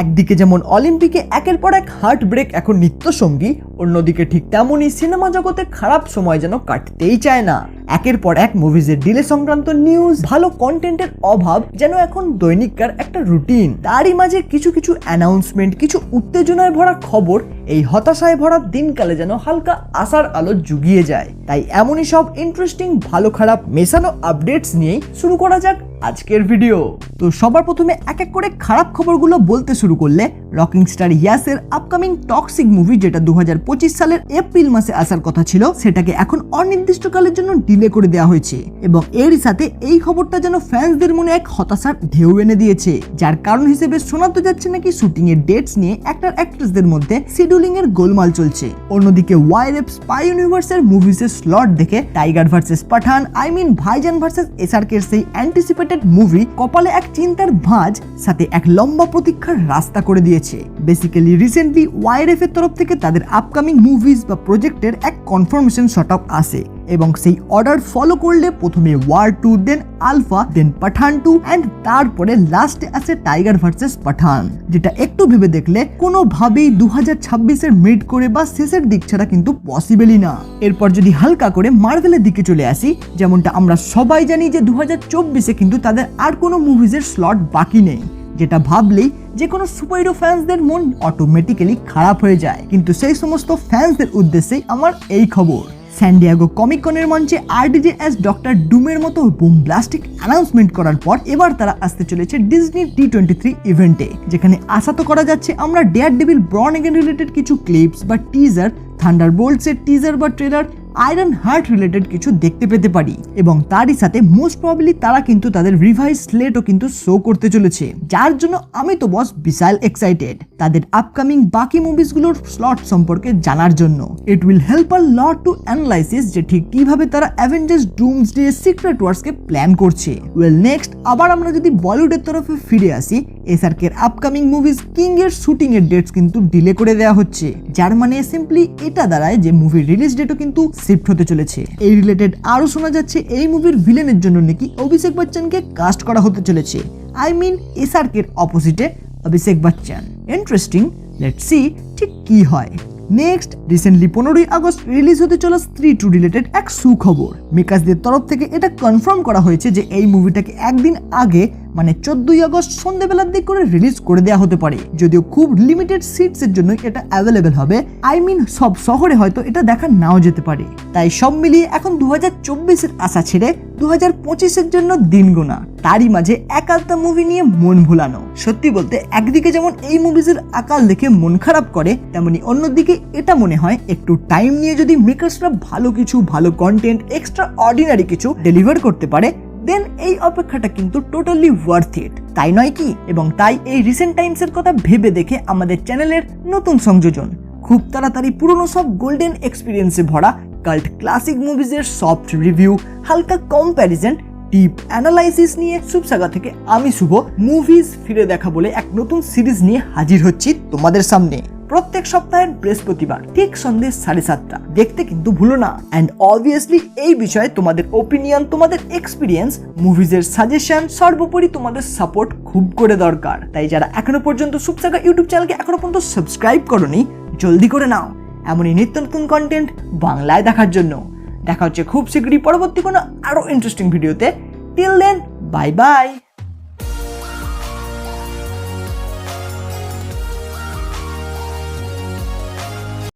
একদিকে যেমন অলিম্পিকে একের পর এক হার্ট ব্রেক এখন নিত্যসঙ্গী, অন্যদিকে ঠিক তেমনই সিনেমা জগতে খারাপ সময় যেন কাটতেই চায় না। একের পর এক মুভিজের ডিলে সংক্রান্ত নিউজ, ভালো কন্টেন্টের অভাব যেন এখন দৈনিককার একটা রুটিন। তারই মাঝে কিছু কিছু অ্যানাউন্সমেন্ট, কিছু উত্তেজনায় ভরা খবর এই হতাশায় ভরা দিনকালে যেন হালকা আশার আলো জুগিয়ে যায়। তাই এমনই সব ইন্টারেস্টিং ভালো খারাপ মেশানো আপডেটস নিয়েই শুরু করা যাক আজকের ভিডিও। তো সবার প্রথমে এক এক করে খারাপ খবরগুলো বলতে শুরু করলে রকিং স্টার ইয়াসের আপকামিং টক্সিক মুভি, যেটা 2025 সালের এপ্রিল মাসে আসার কথা ছিল, সেটাকে এখন অনির্দিষ্টকালের জন্য ডিলে করে দেওয়া হয়েছে। এবং এরই সাথে এই খবরটা যেন ফ্যান্সদের মনে এক হতাশার ঢেউ এনে দিয়েছে, যার কারণ হিসেবে শোনা তো যাচ্ছে নাকি শুটিং এর ডেটস নিয়ে অ্যাক্টর অ্যাক্ট্রেসদের মধ্যে শিডিউলিং এর গোলমাল চলছে। অন্যদিকে ওয়াইরেপ স্পাই ইউনিভার্সের মুভিজের স্লট দেখে টাইগার ভার্সেস পাঠান, ভাইজান ভার্সেস এসআরকে সেই অ্যান্টিসিপেটেড মুভি কপালে এক চিন্তার ভাঁজ, সাথে এক লম্বা প্রতীক্ষার রাস্তা করে দিয়েছে। বেসিক্যালি রিসেন্টলি ওয়াইরেফ এর তরফ থেকে তাদের আপকামিং মুভিজ বা প্রজেক্টের এক কনফার্মেশন শট আপ আসে এবং সেই অর্ডার ফলো করলে প্রথমে war 2, then alpha, then Pathaan 2 and তারপরে লাস্টে আসে টাইগার ভার্সেস পাঠান, যেটা একটু ভেবে দেখলে কোনোভাবেই 2026 এর মিড করে বা শেষের দিক ছাড়া কিন্তু পসিবলই না। এরপর যদি হালকা করে মার্ভেলের দিকে চলে আসি, যেমনটা আমরা সবাই জানি যে 2024 কিন্তু তাদের আর কোনো মুভিজের স্লট বাকি নেই, যেটা ভাবলেই যে কোনো সুপারহিরো ফ্যান্সদের মন অটোমেটিক্যালি খারাপ হয়ে যায়। কিন্তু সেই সমস্ত ফ্যান্সদের উদ্দেশ্যেই আমার এই খবর, স্যান ডিয়েগো কমিক কনের মঞ্চে আরডিজে এস ডক্টর ডুমের মতো বুমব্লাস্টিক অ্যানাউন্সমেন্ট করার পর এবার তারা আসতে চলেছে ডিজনি D23 ইভেন্টে, যেখানে আশা তো করা যাচ্ছে আমরা ডেয়ারডেভিল বর্ন এগেন রিলেটেড কিছু ক্লিপস বা টিজার, থান্ডারবোল্টস এর টিজার বা ট্রেলার, আয়রন হার্ট রিলেটেড কিছু দেখতে পেতে পারি। এবং তারই সাথে মোস্ট প্রবাবলি তারা কিন্তু তাদের রিভাইজ স্লেটও কিন্তু শো করতে চলেছে, যার জন্য আমি তো বস বিশাল এক্সাইটেড তাদের আপকামিং বাকি মুভিসগুলোর স্লট সম্পর্কে জানার জন্য। It will help a lot to analysis যে ঠিক কিভাবে তারা অ্যাভেঞ্জার্স ডুমসডে সিক্রেট ওয়ার্সকে প্ল্যান করছে। ওয়েল নেক্সট আবার আমরা যদি বলিউডের তরফে ফিরে আসি, এসআরকে এর আপকামিং মুভিজ কিং এর শুটিং এর ডেটস কিন্তু ডিলে করে দেওয়া হচ্ছে, যার মানে সিম্পলি এটা দাঁড়ায় যে মুভির রিলিজ ডেটও কিন্তু শিফট হতে চলেছে। এই রিলেটেড আরো শোনা যাচ্ছে এই মুভির ভিলেনের জন্য নাকি অভিষেক বচ্চনকে কাস্ট করা হতে চলেছে, এসআরকে এর অপোজিটে Abhishek Bachchan. Interesting, let's see ঠিক কি হয়। নেক্সট, রিসেন্টলি 15ই আগস্ট রিলিজ হতে চলা স্ত্রী 2 রিলেটেড এক সুখবর। মেকার্সদের তরফ থেকে এটা কনফার্ম করা হয়েছে যে এই মুভিটাকে একদিন আগে মানে 14ই আগস্ট সন্ধ্যাবেলার দিক করে রিলিজ করে দেওয়া হতে পারে, যদিও খুব লিমিটেড সিটস এর জন্য এটা অ্যাভেলেবেল হবে। সব শহরে হয়তো এটা দেখা নাও যেতে পারে। তাই সব মিলিয়ে এখন 2024 এর আশা ছেড়ে 2025 এর জন্য দিন গোনা, তারই মাঝে একালটা মুভি নিয়ে মন ভোলানো। সত্যি বলতে একদিকে যেমন এই মুভিজের আকাল দেখে মন খারাপ করে, তেমনি অন্যদিকে এটা মনে হয় একটু টাইম নিয়ে যদি মেকার্সরা ভালো কিছু, ভালো কন্টেন্ট, এক্সট্রা অর্ডিনারি কিছু ডেলিভার করতে পারে, দেন এই অপেক্ষাটা কিন্তু টোটালি ওয়ার্থ ইট, তাই নয় কি? এবং তাই এই রিসেন্ট টাইমসের কথা ভেবে দেখে আমাদের চ্যানেলের নতুন সংযোজন, খুব তাড়াতাড়ি পুরনো সব গোল্ডেন এক্সপিরিয়েন্সে ভরা কাল্ট ক্লাসিক মুভিজের সফট রিভিউ, হালকা কম্প্যারিজন, ডিপ অ্যানালাইসিস নিয়ে শুভসাগা থেকে আমি শুভ মুভিজ ফিরে দেখা বলে এক নতুন সিরিজ নিয়ে হাজির হচ্ছি তোমাদের সামনে প্রত্যেক সপ্তাহের বৃহস্পতিবার ঠিক সন্ধ্যে 7:30। দেখতে কিন্তু ভুলো না। অ্যান্ড অবভিয়াসলি এই বিষয়ে তোমাদের ওপিনিয়ন, তোমাদের এক্সপিরিয়েন্স, মুভিজের সাজেশন, সর্বোপরি তোমাদের সাপোর্ট খুব করে দরকার। তাই যারা এখনো পর্যন্ত শুভসাগা ইউটিউব চ্যানেলকে এখনো পর্যন্ত সাবস্ক্রাইব করোনি, জলদি করে নাও এমনই নিত্য নতুন কন্টেন্ট বাংলায় দেখার জন্য। দেখা হচ্ছে খুব শীঘ্রই পরবর্তী কোনো আরো ইন্টারেস্টিং ভিডিওতে। Till then, bye by.